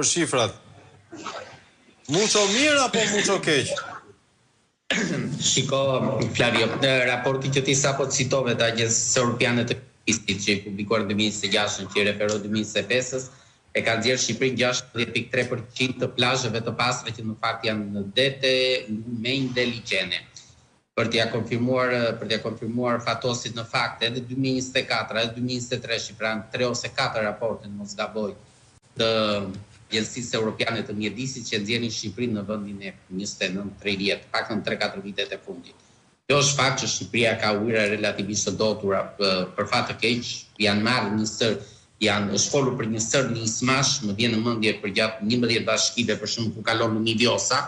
për shifrat. Muço mirë apo muço keq? Shiko, Flavio, në raporti që ti sapo citove të Agjencisë Europiane të Turistit që i publikuar në 2026 që i referohet 2025-s, e ka nxjerrë Shqipërinë 16.3% të plazheve të pastra që në fakt janë në dete, Lumenj dhe ligjene. Për t'ia konfirmuar fatosit në fakt edhe 2024 edhe 2023 shqipran 3 ose 4 raporte në mos gaboj të Agjencisë Europiane të Mjedisit që nxjerrin Shqipërinë në vendin e 29-30, pak në 3-4 vitet e fundit. Kjo është fakt që Shqipëria ka ujëra relativisht të dotura, për fat të keq janë marrë është folur për një sër nismash, më vjen në mendje për gjatë 11 bashkive për shembull ku kalon në Midiosa,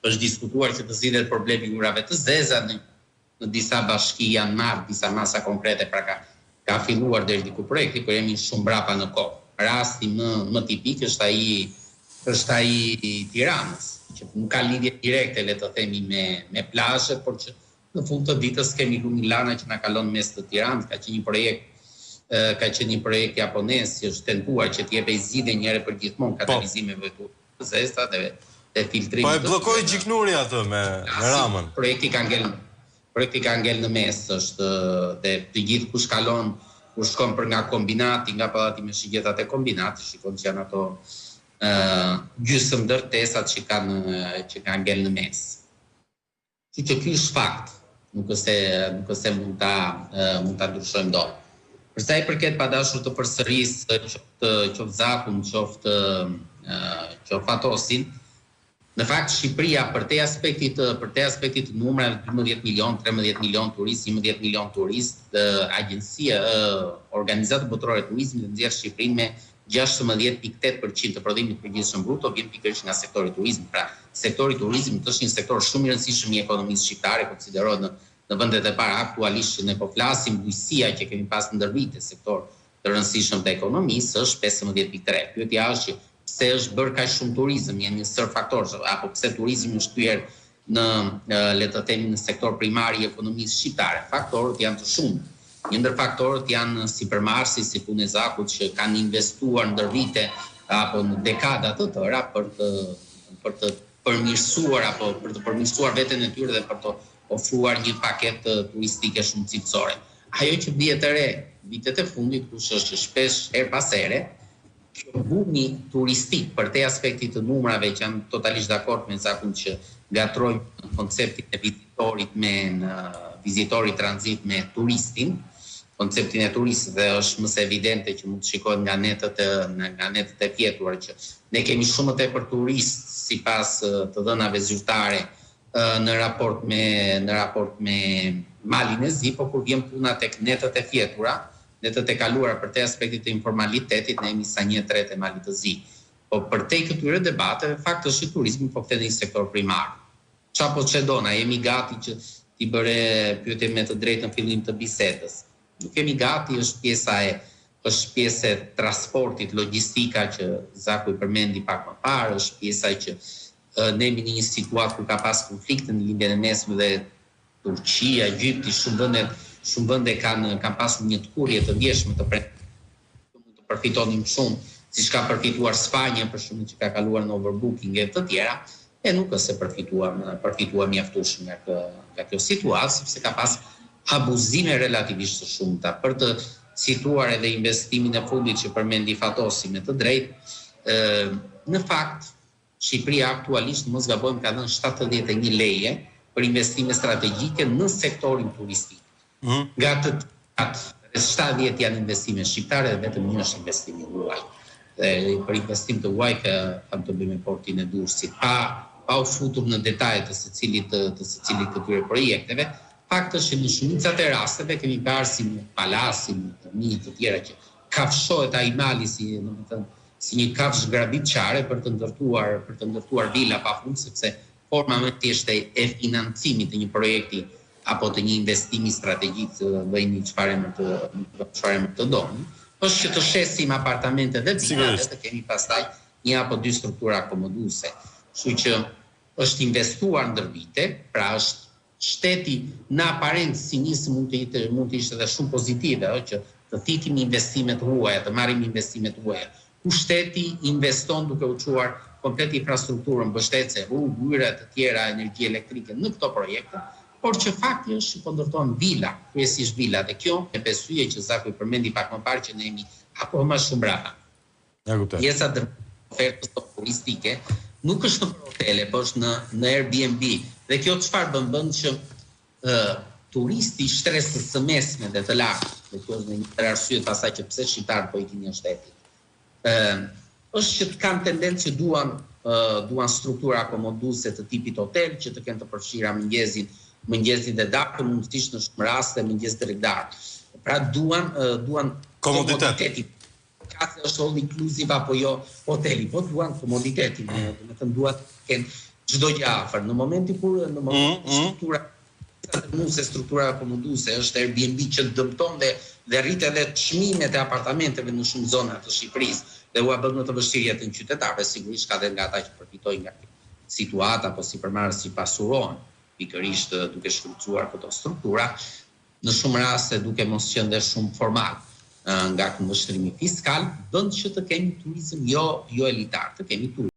është diskutuar që të zgjidhet problemi i ujërave të zeza në disa bashki janë marrë disa masa konkrete, pra ka filluar deri diku projekti, por jemi shumë brapa në kohë. Rasti më tipik është ai i Tiranës, që nuk ka lidhje direkte le të themi me plazhe, por që në fund të ditës kemi Lumilana që na kalon mes të Tiranës, ka qenë një projekt japonez që është tentuar që të jepë zgjidhje një herë për gjithmonë katalizimeve të zeza dhe filtrimit. Po e bllokoi Gjiknuri atë me Ramën. Projekti ka ngel në mes, është dhe të gjithë kush shkon për nga kombinati, nga pallati me shigjetat e kombinati, shikon që janë ato gjysmë ndërtesat që kanë ngel në mes. Që ky është fakt, nuk është se mund ta ndryshojmë dot. Për sa i përket pa dashur të përsëris qoftë Zakun, qoftë Fatosin, në fakt Shqipëria për te aspektit të numrave 12 milion, 13 milion turistë, 11 milion turistë, Agjencia Organizata Botërore e Turizmit nxjerr Shqipërinë me 16.8% të prodhimit përgjithshëm bruto vjen pikërisht nga sektori i turizmit. Pra, sektori i turizmit është një sektor shumë i rëndësishëm i ekonomisë shqiptare, konsiderohet në vendet e para aktualisht që ne po flasim, bujësia që kemi pas ndër vite, sektor të rëndësishëm të ekonomisë është 15.3. Pyetja është që pse është bërë kaq shumë turizëm, janë një sër faktorësh, apo pse turizmi është kthyer le të themi në sektor primar i ekonomisë shqiptare. Faktorët janë të shumë. Një ndër faktorët janë si Përmarsi, si Punë e Zakut që kanë investuar ndër vite apo në dekada të tëra për të përmirësuar apo për të përmirësuar veten e tyre dhe për të ofruar një paket turistike shumë cilësore. Ajo që vjet e re vitet e fundit kush është shpesh her pas here kjo bumi turistik për te aspektit të numrave që janë totalisht dakord me Zakun që gatrojnë në konceptin e vizitorit tranzit me turistin, konceptin e turistit dhe është më së evidente që mund të shikohet nga netët e fjetura që ne kemi shumë të tepër turistë sipas të dhënave zyrtare në raport me malin e zi, po kur vjen puna tek netët e fjetura, netët e kaluara për te aspektit të informalitetit, ne jemi sa 1/3 e malit të zi. Po për te këtyre debateve, fakt është që turizmi po kthehet në një sektor primar. Qa po çedona, jemi gati që ti bëre pyetje me të drejtë në fillim të bisedës. Nuk jemi gati, është pjesë e transportit, logjistika që Zaku i përmendi pak më parë, është pjesa që ne jemi në një situatë ku ka pas konflikte në lindjen e mesme dhe Turqia, Egjipti, shumë vende kanë pasur një tkurrje të ndjeshme të mund të përfitonin shumë, siç ka përfituar Spanja për shkak që ka kaluar në overbooking e të tjera, e nuk është se përfituar mjaftueshëm nga kjo situatë, sepse ka pas abuzime relativisht të shumta. Për të cituar edhe investimin e fundit që përmendi Fatosi me të drejtë, në fakt Shqipëria aktualisht mos gabojmë ka dhënë 71 leje për investime strategjike në sektorin turistik. Nga të 70 janë investime shqiptare dhe vetëm një është investimi huaj. Për investim të huaj kam të bëjmë portin e Durrësit, pa u futur në detajet të secilit këtyre projekteve. Fakti është që në shumicat e rasteve kemi parë si në palasin, të tjera që kafshohet ai mali si një kafsh grabitçare për të ndërtuar vila pafund, sepse forma më thjeshtë e financimit të një projekti apo të një investimi strategjik të bëjnë çfarë më të doni, është që të shesim apartamente dhe vila dhe të kemi pastaj një apo dy struktura akomoduese. Kështu që është investuar ndër vite, pra është shteti në aparencë si mund të ishte edhe shumë pozitive, që të thitim investimet huaja, të marrim investimet huaja. ku shteti investon duke u çuar komplet infrastrukturën mbështetëse, rrugë, hyra të tjera, energji elektrike në këto projekte, por që fakti është që po ndërtohen vila, kryesisht vila, dhe kjo e besuje që Zaku i përmendi pak më parë që ne jemi akoma shumë brapa. Pjesa e ofertës turistike nuk është në hotele, por është në Airbnb. Dhe kjo çfarë bën që turisti i shtresës së mesme dhe të lartë, dhe kjo është një ndër arsyet pasaj që pse shqiptarët po ikin jashtë shtetit, është që kanë tendencë që duan struktura akomoduese të tipit hotel, që të kenë të përfshira mëngjesin dhe darkën, mundësisht në shumë raste mëngjes drekdar. Pra duan komoditetin. Ka se është all inclusive apo jo hoteli, po duan komoditetin, do të thënë duan të kenë çdo gjë afër. Në momentin kur struktura akomoduese është Airbnb që dëmton dhe rrit edhe çmimet e apartamenteve në shumë zona të Shqipërisë dhe u bën më të vështirë jetën qytetarëve, sigurisht ka edhe nga ata që përfitojnë nga situata apo sipërmarrës që pasurohen, pikërisht duke shfrytzuar këto struktura, në shumë raste duke mos qenë dhe shumë formal, nga këmbështrimi fiskal, bën që të kemi turizëm jo elitar, të kemi turizëm